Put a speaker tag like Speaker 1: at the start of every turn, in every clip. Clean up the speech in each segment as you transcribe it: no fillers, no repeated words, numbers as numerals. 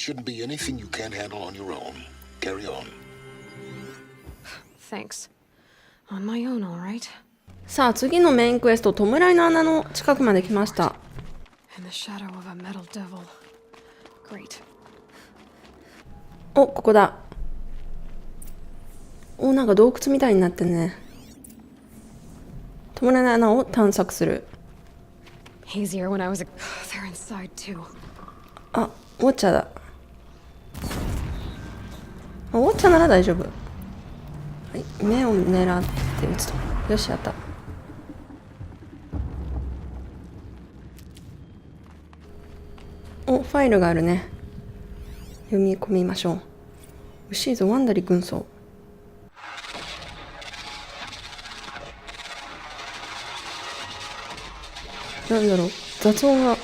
Speaker 1: shouldn't be anything you can't handle on your own. Carry on.
Speaker 2: Thanks. On my own, all right.
Speaker 3: さあ次のメインクエスト、弔いの穴の近くまで来ました。
Speaker 2: In the shadow of a metal devil. Great.
Speaker 3: お、ここだ。お、なんか洞窟みたいになってるね。弔いの穴を探索する。
Speaker 2: Hazier when I was a... They're inside too.
Speaker 3: あ、ウォッチャーだ。ウォッチャーなら大丈夫。はい、目を狙って撃つと。よし、やった。お、ファイルがあるね。読み込みましょう。牛ぞワンダリ軍曹。なんだろう、雑音が。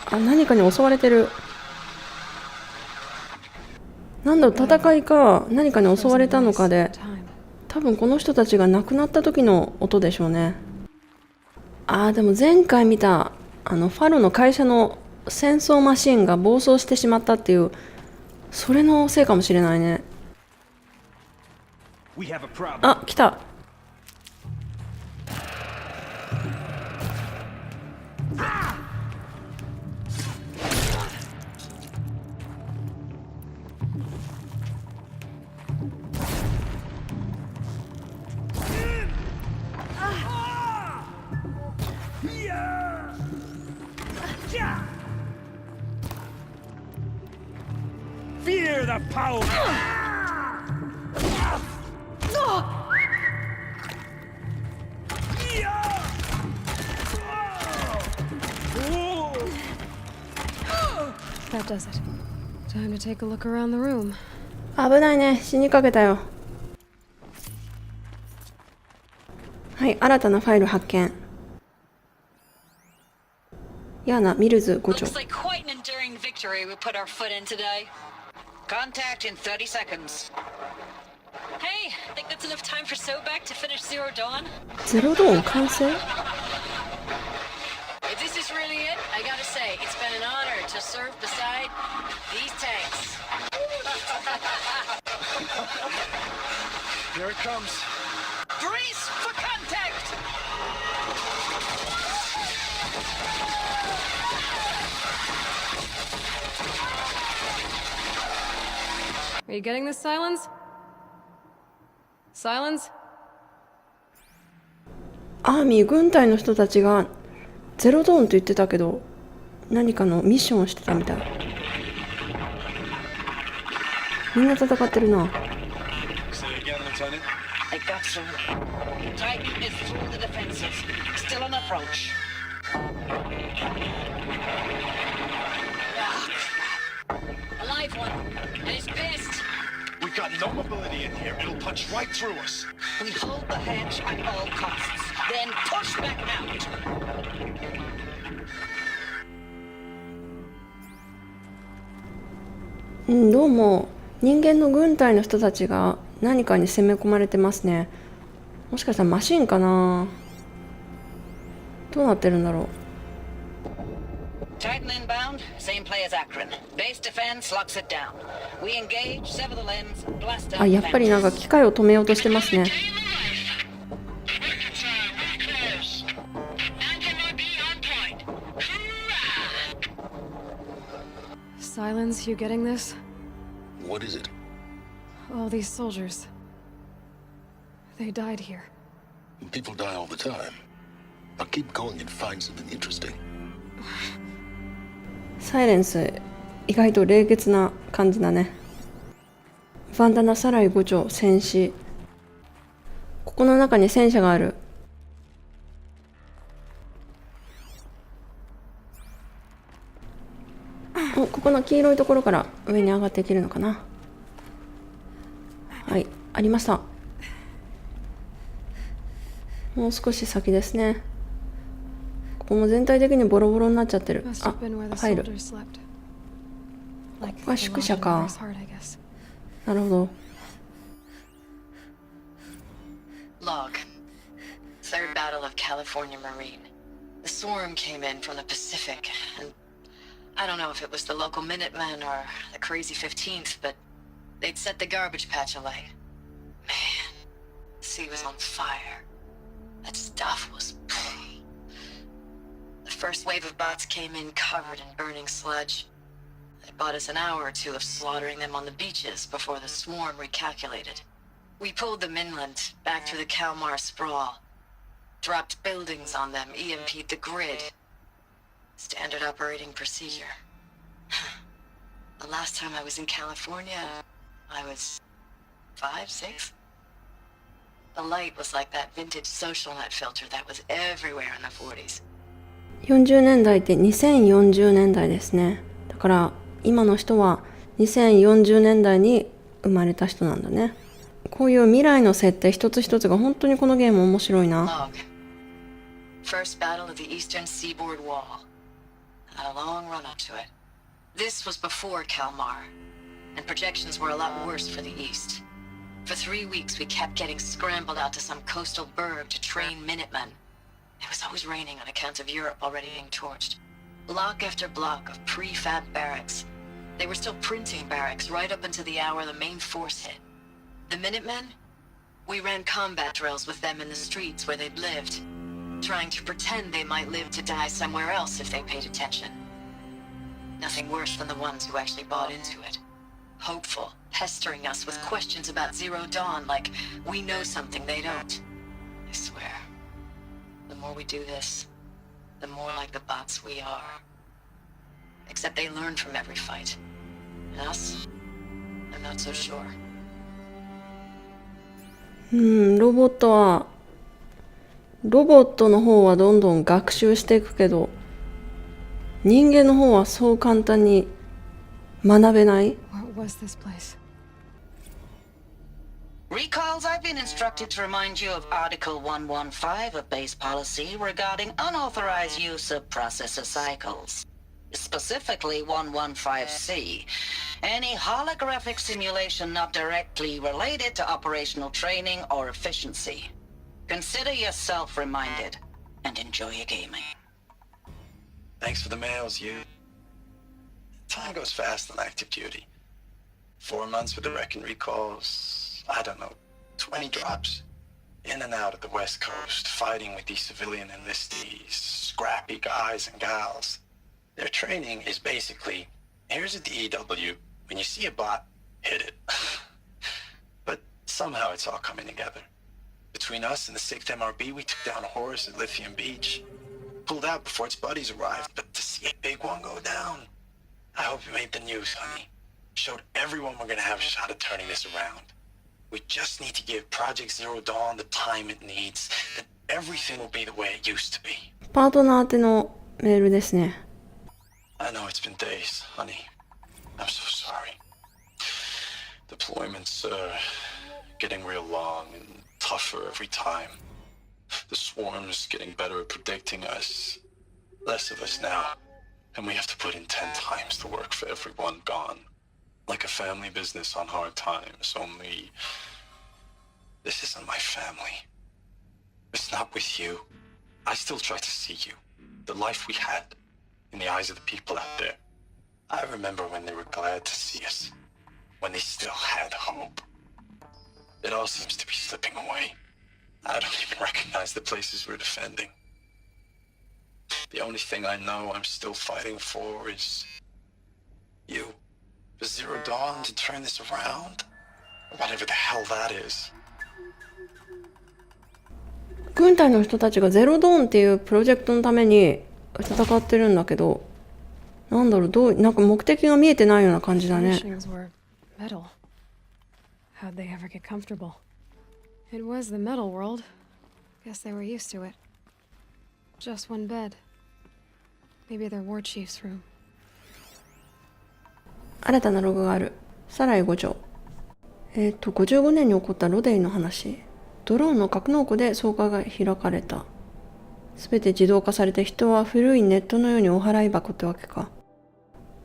Speaker 3: あ、何かに襲われてる。なんだろう、戦いか何かに襲われたのかで、多分この人たちが亡くなった時の音でしょうね。あー、でも前回見たファロの会社の戦争マシンが暴走してしまったっていう、それのせいかもしれないね。あ、来た。
Speaker 4: Fear the power.
Speaker 2: That does it. Time to take a look around the room.
Speaker 3: 危ないね、死にかけたよ。はい、新たなファイル発見。ヤーナ・ミルズ5丁。
Speaker 5: Looks like quite an enduring victory we put our foot in today. Contact in 30 seconds. Hey, think that's enough time for Sobek to finish Zero Dawn?
Speaker 3: ゼロドーン完成？
Speaker 5: If this is really it, I gotta say, it's been an honor to serve beside these tanks.
Speaker 4: Here it comes.
Speaker 5: Brace for contact!
Speaker 2: Are you getting this, Silence? Silence?
Speaker 3: アーミー軍隊の人たちがゼロドーンと言ってたけど、何かのミッションをしてたみたい。みんな戦ってるな。
Speaker 5: I got some. Titan is through the defenses. Still an approach. Ah, crap. A live one. And he's pissed.
Speaker 4: We've got no mobility in here. It'll punch right through us.
Speaker 5: We hold the hedge at all costs. Then push back out.
Speaker 3: うん、どうも人間の軍隊の人たちが何かに攻め込まれてますね。もしかしたらマシンかな。どうなってるんだろう。
Speaker 5: Titan inbound, same play as Akron. Base defense locks it down. We engage, sever the limbs, blast out.
Speaker 3: あ、やっぱりなんか機械を止めようとしてますね。
Speaker 2: Silence, you getting this?
Speaker 1: What is it?
Speaker 2: All these soldiers. They died here.
Speaker 1: People die all the time. I'll keep going and find something interesting.
Speaker 3: サイレンス、意外と冷血な感じだね。バンダナサライ5丁、戦士。ここの中に戦車がある。お、ここの黄色いところから上に上がっていけるのかな。はい、ありました。もう少し先ですね。ここも全体的にボロボロになっちゃってる。あ、入る。ここが宿舎か。なるほど。
Speaker 5: Log. Third Battle of California Marine. The swarm came in from the Pacific, and I don't know if it was the local Minutemen or the crazy 15th, but they'd set the garbage patch alight. Man, the sea was on fire. That stuff was... The first wave of bots came in covered in burning sludge. They bought us an hour or two of slaughtering them on the beaches before the swarm recalculated. We pulled them inland, back through the Kalmar sprawl. Dropped buildings on them, EMP'd the grid. Standard operating procedure. The last time I was in California, I was 5, 6? The light was like that vintage social net filter that was everywhere in the 40s.
Speaker 3: 40年代って2040年代ですね。だから今の人は2040年代に生まれた人なんだね。こういう未来の設定一つ一つが本当にこのゲーム面白いな。
Speaker 5: First battle of the eastern seaboard wall. Had a long run up to it. This was before Kalmar, and projections were a lot worse for the east. For 3 weeks we kept getting scrambled out to some coastal burg to train Minutemen. It was always raining on account of Europe already being torched. Block after block of prefab barracks. They were still printing barracks right up until the hour the main force hit. The Minutemen? We ran combat drills with them in the streets where they'd lived, trying to pretend they might live to die somewhere else if they paid attention. Nothing worse than the ones who actually bought into it. Hopeful, pestering us with questions about Zero Dawn like we know something they don't. I swear, the more we do this, the more like the bots we are. Except they learn from every fight. And us? I'm not so sure.
Speaker 3: ロボットの方はどんどん学習していくけど、人間の方はそう簡単に学べない。
Speaker 2: What was this place?
Speaker 5: Recalls, I've been instructed to remind you of Article 115 of base policy regarding unauthorized use of processor cycles. Specifically 115C. Any holographic simulation not directly related to operational training or efficiency. Consider yourself reminded and enjoy your gaming.
Speaker 4: Thanks for the mails, you. Time goes fast on active duty. 4 months with the wreck and recalls, I don't know, 20 drops. In and out of the West Coast, fighting with these civilian enlistees, scrappy guys and gals. Their training is basically, here's a DEW, when you see a bot, hit it. But somehow it's all coming together. Between us and the 6th MRB, we took down a horse at Lithium Beach. Pulled out before its buddies arrived, but to see a big one go down. I hope you made the news, honey. Showed everyone we're gonna have a shot at turning this around. We just need to give Project Zero Dawn the time it needs, then everything will be the way it used to be.
Speaker 3: パートナー宛てのメールですね。
Speaker 4: I know it's been days, honey. I'm so sorry. Deployments are getting real long and tougher every time. The swarm's getting better at predicting us. Less of us now. And we have to put in 10 times the work for everyone gone. Like a family business on hard times, only... This isn't my family. It's not with you. I still try to see you. The life we had. In the eyes of the people out there. I remember when they were glad to see us. When they still had hope. It all seems to be slipping away. I don't even recognize the places we're defending. The only thing I know I'm still fighting for is... you. For Zero Dawn to turn this around? Or whatever the hell that is.
Speaker 3: 軍隊の人たちがゼロドーンっていうプロジェクトのために戦ってるんだけど、なんだろう、なんか目的が見えてないような感じだね。
Speaker 2: Furnishings were metal. How'd they ever get comfortable? It was the metal world. Guess they were used to it. Just one bed. Maybe their war chief's room.
Speaker 3: 新たなログがある。サライ5条。55年に起こったロデイの話。ドローンの格納庫で総会が開かれた。すべて自動化されて人は古いネットのようにお払い箱ってわけか。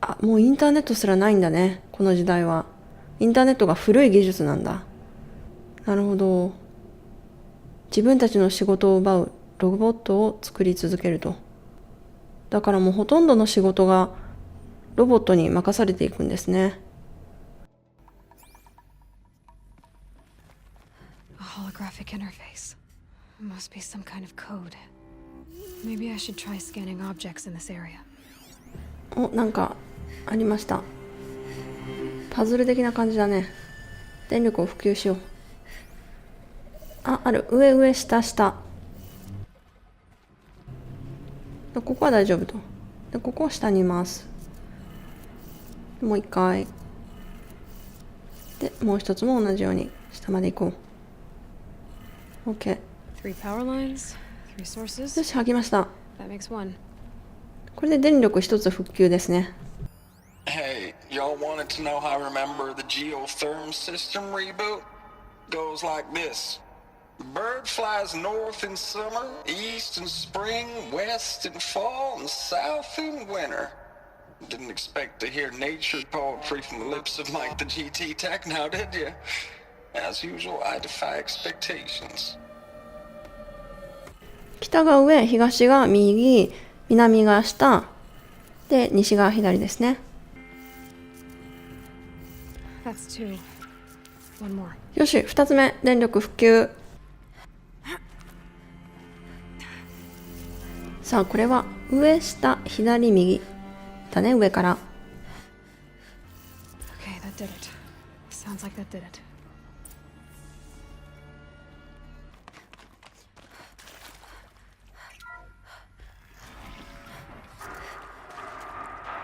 Speaker 3: あ、もうインターネットすらないんだね。この時代は。インターネットが古い技術なんだ。なるほど。自分たちの仕事を奪うロボットを作り続けると。だからもうほとんどの仕事がロボットに任されていくんですね。
Speaker 2: A holographic interface. Must be some kind of code. Maybe I should try scanning objects in this area.
Speaker 3: お、なんかありました。パズル的な感じだね。電力を普及しよう。ある。上上下下。ここは大丈夫と。で、ここは下にいます。もう一回。で、もう一つも同じように下まで行こう。OK。
Speaker 2: Three power lines, three sources.
Speaker 3: よし、吐きました。
Speaker 2: That makes one.
Speaker 3: これで電力一つ復旧ですね。
Speaker 4: Hey, y'all wanted to know how I remember the geotherm system reboot? Goes like this. The bird flies north in summer, east in spring, west in fall, and south in winter. Didn't expect to hear nature poetry from the lips of Mike the GT Tech now, did you? As usual, I defy expectations.
Speaker 3: 北が上、東が右、南が下、で、西が左ですね。
Speaker 2: That's two. One more.
Speaker 3: よし、二つ目、電力復旧。さあ、これは上、下、左、右だね、上から。
Speaker 2: Okay, that did it. Sounds like that did it.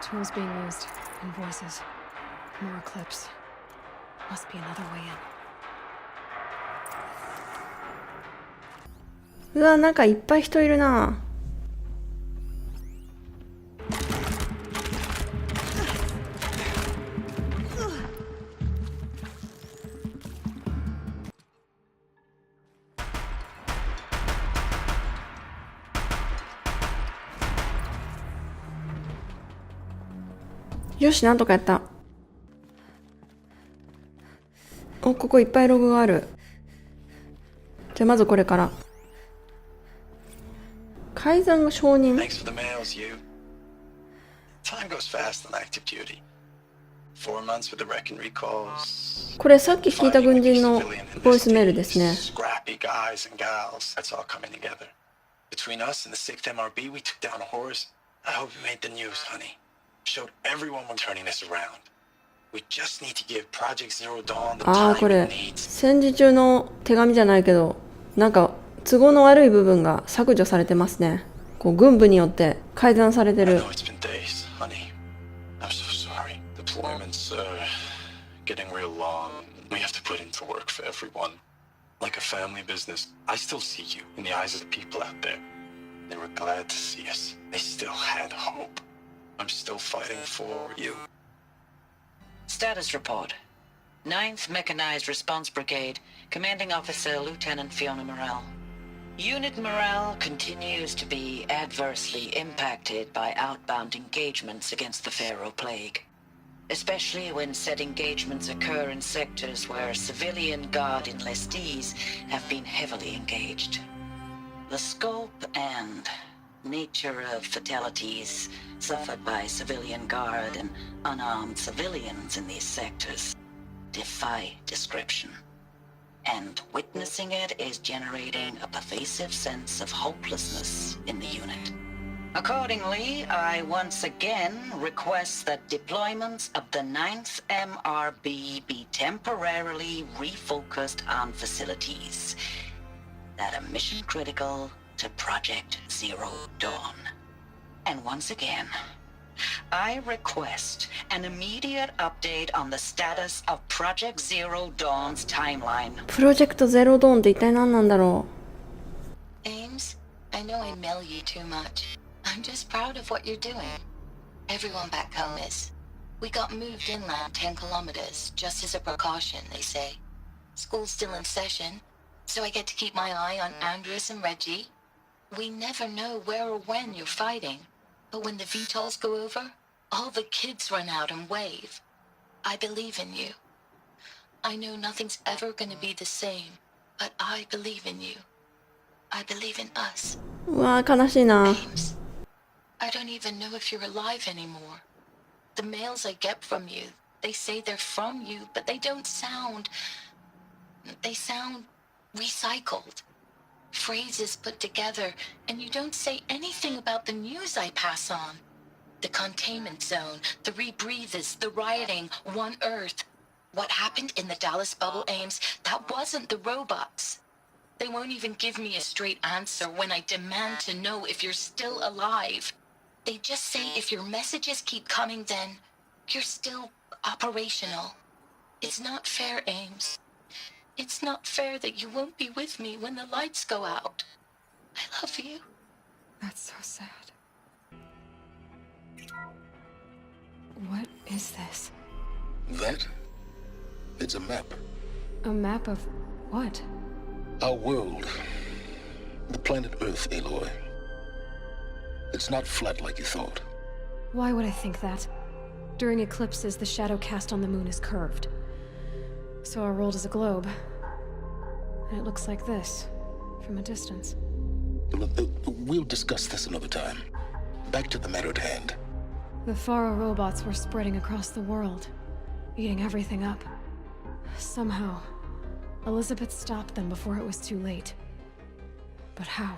Speaker 2: Tools being used and voices. More clips. Must be another way in.
Speaker 3: うわ、なんかいっぱい人いるな。よし、なんとかやった。お、ここいっぱいログがある。じゃあまずこれから。改ざんが承認。
Speaker 4: Thanks for the mails, you. Time goes fast on active duty. 4 months with the wreck and recalls.
Speaker 3: これさっき聞いた軍人のボイスメールですね。
Speaker 4: Scrappy guys and gals. That's all coming together. Between us and the 6th MRB, we took down a horse. I hope you made the news, honey. Showed everyone we're turning this around. We just need to give Project Zero Dawn the
Speaker 3: ああ、
Speaker 4: time
Speaker 3: こ
Speaker 4: it
Speaker 3: れ
Speaker 4: needs.
Speaker 3: 戦時中の手紙じゃないけど、なんか都合の悪い部分が削除されてますね。こう軍部によって改ざんされて
Speaker 4: I
Speaker 3: る。
Speaker 4: know it's been days, honey. I'm so sorry. Deployments getting real long. We have to put into work for everyone. Like a family business. I still see you in the eyes of the people out there. They were glad to see us. They still had hope. I'm still fighting for you.
Speaker 5: Status report. 9th Mechanized Response Brigade, Commanding Officer Lieutenant Fiona Morrell. Unit morale continues to be adversely impacted by outbound engagements against the Pharaoh Plague, especially when said engagements occur in sectors where civilian guard enlistees have been heavily engaged. The scope and nature of fatalities suffered by civilian guard and unarmed civilians in these sectors defy description. And witnessing it is generating a pervasive sense of hopelessness in the unit. Accordingly, I once again request that deployments of the 9th MRB be temporarily refocused on facilities that are mission critical to Project Zero Dawn. And once again, I request an immediate update on the status of Project Zero Dawn's timeline.
Speaker 3: プロジェクトゼロドーンって一体何なんだろ
Speaker 5: Ames, I know I mail you too much. I'm just proud of what you're doing. Everyone back home is. We got moved inland 10 kilometers, just as a precaution, they say. School's still in session, so I get to keep my eye on Andreas and Reggie. We never know where or when you're fighting, but when the VTOLs go over, all the kids run out and wave. I believe in you. I know nothing's ever gonna be the same, but I believe in you. I believe in us.
Speaker 3: うわー悲しいな。
Speaker 5: James, I don't even know if you're alive anymore. The mails I get from you, they say they're from you, but they don't sound... They sound recycled. Phrases put together, and you don't say anything about the news I pass on. The containment zone, the rebreathers, the rioting, One Earth. What happened in the Dallas bubble, Ames, that wasn't the robots. They won't even give me a straight answer when I demand to know if you're still alive. They just say if your messages keep coming, then you're still operational. It's not fair, Ames. It's not fair that you won't be with me when the lights go out. I love you.
Speaker 2: That's so sad. What is this?
Speaker 1: That? It's a map.
Speaker 2: A map of what?
Speaker 1: Our world. The planet Earth, Aloy. It's not flat like you thought.
Speaker 2: Why would I think that? During eclipses, the shadow cast on the moon is curved. So our world is a globe. And it looks like this, from a distance.
Speaker 1: We'll discuss this another time. Back to the matter at hand.
Speaker 2: The Faro robots were spreading across the world, eating everything up. Somehow, Elizabeth stopped them before it was too late. But how?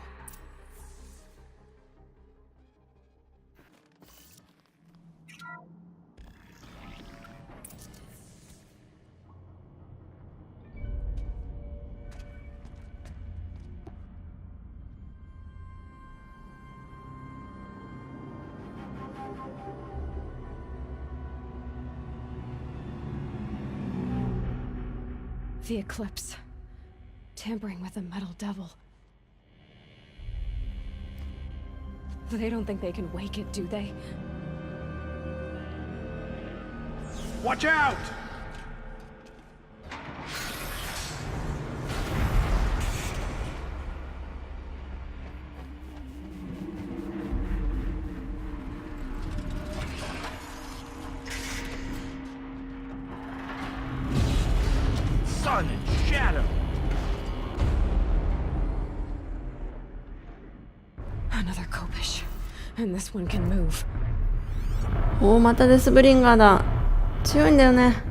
Speaker 2: The eclipse. Tampering with the metal devil. They don't think they can wake it, do they?
Speaker 6: Watch out! Sun and shadow.
Speaker 2: Another Kopish. And this one can move.
Speaker 3: おお、またデスブリンガーだ。強いんだよね。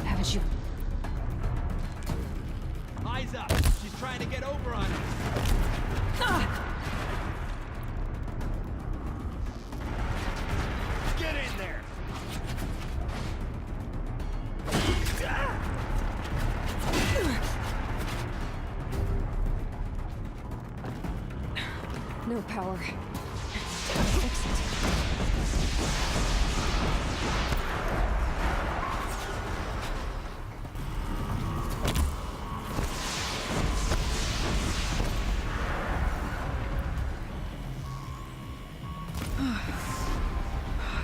Speaker 2: Haven't you?
Speaker 6: Eyes up. She's trying to get over on us. Get in there.
Speaker 2: No power. It's time to fix it.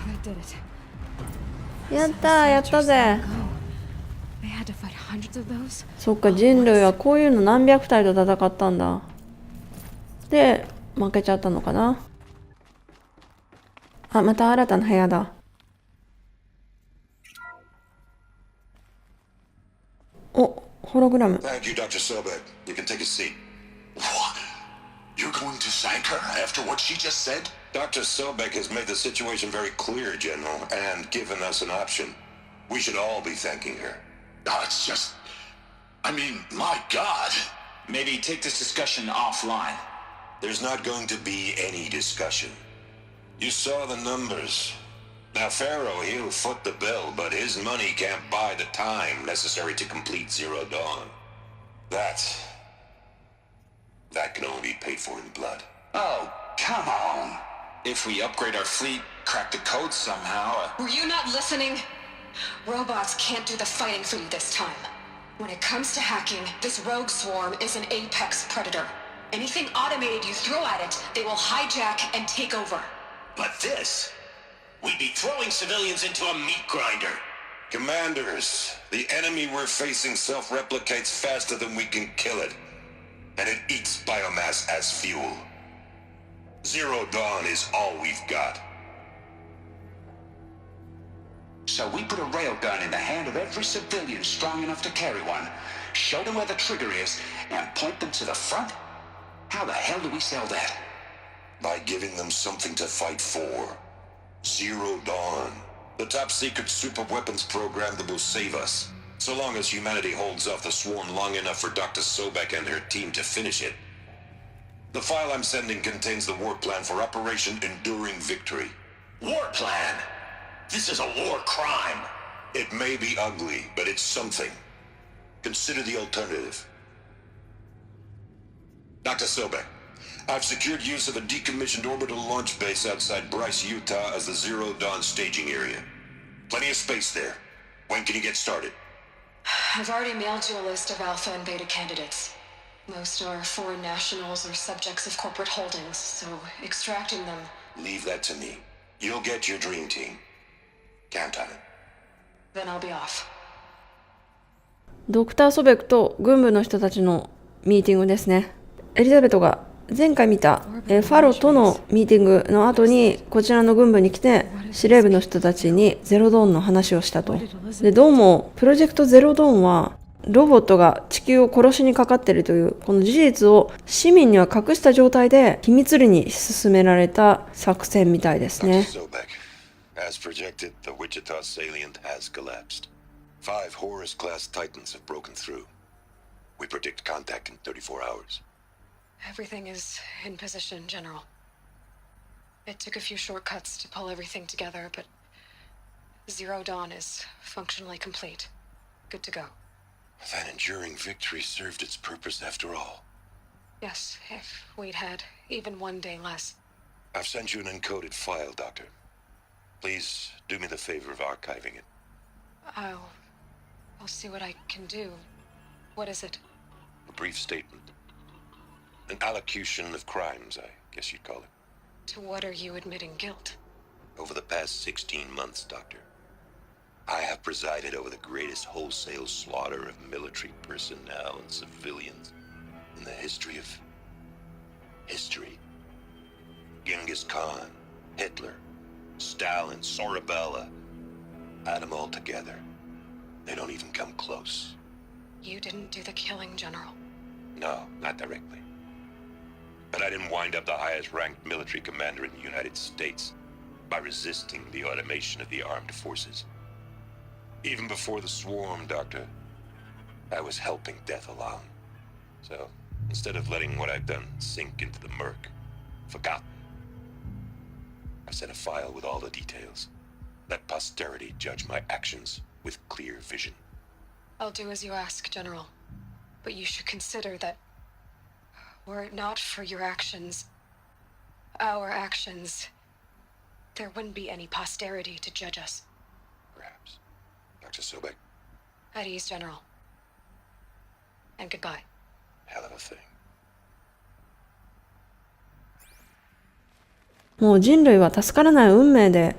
Speaker 2: That did it.
Speaker 3: やったー、やったぜ。
Speaker 2: They had to fight hundreds of those?
Speaker 3: そっか、人類はこういうの何百体と戦ったんだ。で、負けちゃったのかな。あ、また新たな部屋だ。お、ホログラム。
Speaker 7: Thank you, Dr. Sobek. You can take a seat. What? You're going to thank her after what she just said? Dr. Sobek has made the situation very clear, General, and given us an option. We should all be thanking her.
Speaker 8: Oh, it's just... I mean, my God. Maybe take this discussion offline.
Speaker 7: There's not going to be any discussion. You saw the numbers. Now, Pharaoh, he'll foot the bill, but his money can't buy the time necessary to complete Zero Dawn. That can only be paid for in blood.
Speaker 8: Oh, come on. If we upgrade our fleet, crack the code somehow...
Speaker 5: Were you not listening? Robots can't do the fighting for you this time.
Speaker 9: When it comes to hacking, this rogue swarm is an apex predator. Anything automated you throw at it, they will hijack and take over.
Speaker 8: But this, we'd be throwing civilians into a meat grinder.
Speaker 7: Commanders, the enemy we're facing self-replicates faster than we can kill it. And it eats biomass as fuel. Zero Dawn is all we've got.
Speaker 8: So we put a railgun in the hand of every civilian strong enough to carry one, show them where the trigger is, and point them to the front? How the hell do we sell that?
Speaker 7: By giving them something to fight for. Zero Dawn. The top-secret super-weapons program that will save us. So long as humanity holds off the swarm long enough for Dr. Sobek and her team to finish it. The file I'm sending contains the war plan for Operation Enduring Victory.
Speaker 8: War plan? This is a war crime.
Speaker 7: It may be ugly, but it's something. Consider the alternative. Dr. Sobek, I've secured use of a decommissioned orbital launch base outside Bryce, Utah as the Zero Dawn staging area. Plenty of space there. When can you get started?
Speaker 9: I've already mailed you a list of alpha and beta candidates. Most are foreign nationals or subjects of corporate holdings, so extracting them...
Speaker 7: Leave that to me. You'll get your dream team. Count on it.
Speaker 9: Then I'll be off.
Speaker 3: ドクター・ソベクと軍部の人たちのミーティングですね。エリザベトが前回見たファロとのミーティングの後にこちらの軍部に来て司令部の人たちにゼロドーンの話をしたと。で、どうもプロジェクトゼロドーンはロボットが地球を殺しにかかっているというこの事実を市民には隠した状態で秘密裏に進められた作戦みたいですね。
Speaker 7: As projected, the Wichita salient has collapsed. 5 Horus-class Titans have broken through. We predict contact in 34 hours.
Speaker 2: Everything is in position, General. It took a few shortcuts to pull everything together, but Zero Dawn is functionally complete. Good to go.
Speaker 7: That enduring victory served its purpose after all.
Speaker 2: Yes, if we'd had even one day less.
Speaker 7: I've sent you an encoded file, Doctor. Please do me the favor of archiving it.
Speaker 2: I'll see what I can do. What is it?
Speaker 7: A brief statement. An allocution of crimes, I guess you'd call it.
Speaker 2: To what are you admitting guilt?
Speaker 7: Over the past 16 months, Doctor, I have presided over the greatest wholesale slaughter of military personnel and civilians in the history of history. Genghis Khan, Hitler, Stalin, Sorabella, add them all together. They don't even come close.
Speaker 2: You didn't do the killing, General.
Speaker 7: No, not directly. But I didn't wind up the highest-ranked military commander in the United States by resisting the automation of the armed forces. Even before the swarm, Doctor, I was helping death along. So, instead of letting what I've done sink into the murk, forgotten, I sent a file with all the details. Let posterity judge my actions with clear vision.
Speaker 2: I'll do as you ask, General. But you should consider that were it not for your actions, our actions, there wouldn't be any posterity to judge us.
Speaker 7: Perhaps. Dr. Sobek.
Speaker 2: At ease, General. And goodbye.
Speaker 7: Hell of a thing.
Speaker 3: もう人類は助からない運命で、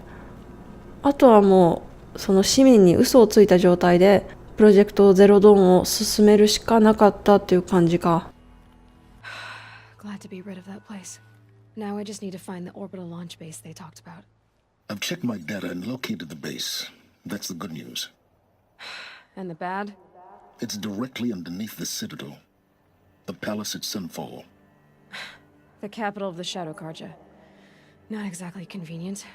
Speaker 3: あとはもうその市民に嘘をついた状態でプロジェクトゼロドーンを進めるしかなかったっていう感じか。
Speaker 2: Glad to be rid of that place. Now I just need to find the orbital launch base they talked about.
Speaker 1: I've checked my data and located the base. That's the good news.
Speaker 2: And the bad?
Speaker 1: It's directly underneath the Citadel. The palace at Sunfall.
Speaker 2: The capital of the Shadow Carja. Not exactly convenient.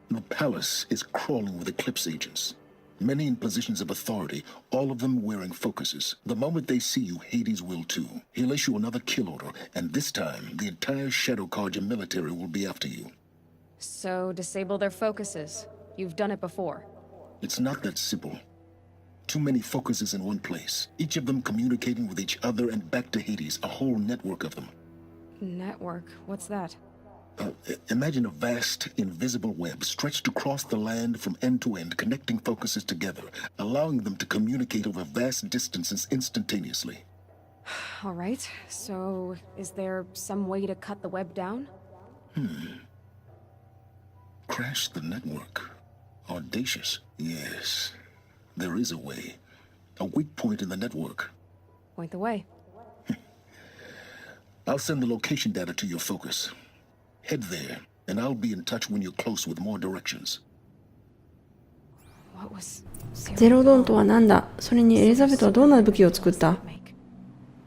Speaker 1: The palace is crawling with Eclipse agents. Many in positions of authority, all of them wearing focuses. The moment they see you, Hades will too. He'll issue another kill order, and this time, the entire Shadow Carja military will be after you.
Speaker 2: So, disable their focuses. You've done it before.
Speaker 1: It's not that simple. Too many focuses in one place, each of them communicating with each other and back to Hades, a whole network of them.
Speaker 2: Network? What's that?
Speaker 1: Imagine a vast, invisible web stretched across the land from end to end, connecting focuses together, allowing them to communicate over vast distances instantaneously.
Speaker 2: All right, so is there some way to cut the web down?
Speaker 1: Crash the network. Audacious. Yes, there is a way. A weak point in the network.
Speaker 2: Point the way.
Speaker 1: I'll send the location data to your focus. Head there, and I'll be in touch when you're close with more directions.
Speaker 2: What was
Speaker 3: ゼロドーンとは何だ。それにエリザベトはどんな武器を作った。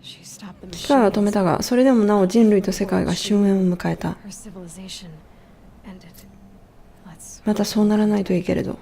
Speaker 2: She stopped the
Speaker 3: 機械は止めたが、それでもなお人類と世界が終焉を迎えた。
Speaker 2: Her civilization ended. Let's
Speaker 3: またそうならないといいけれど。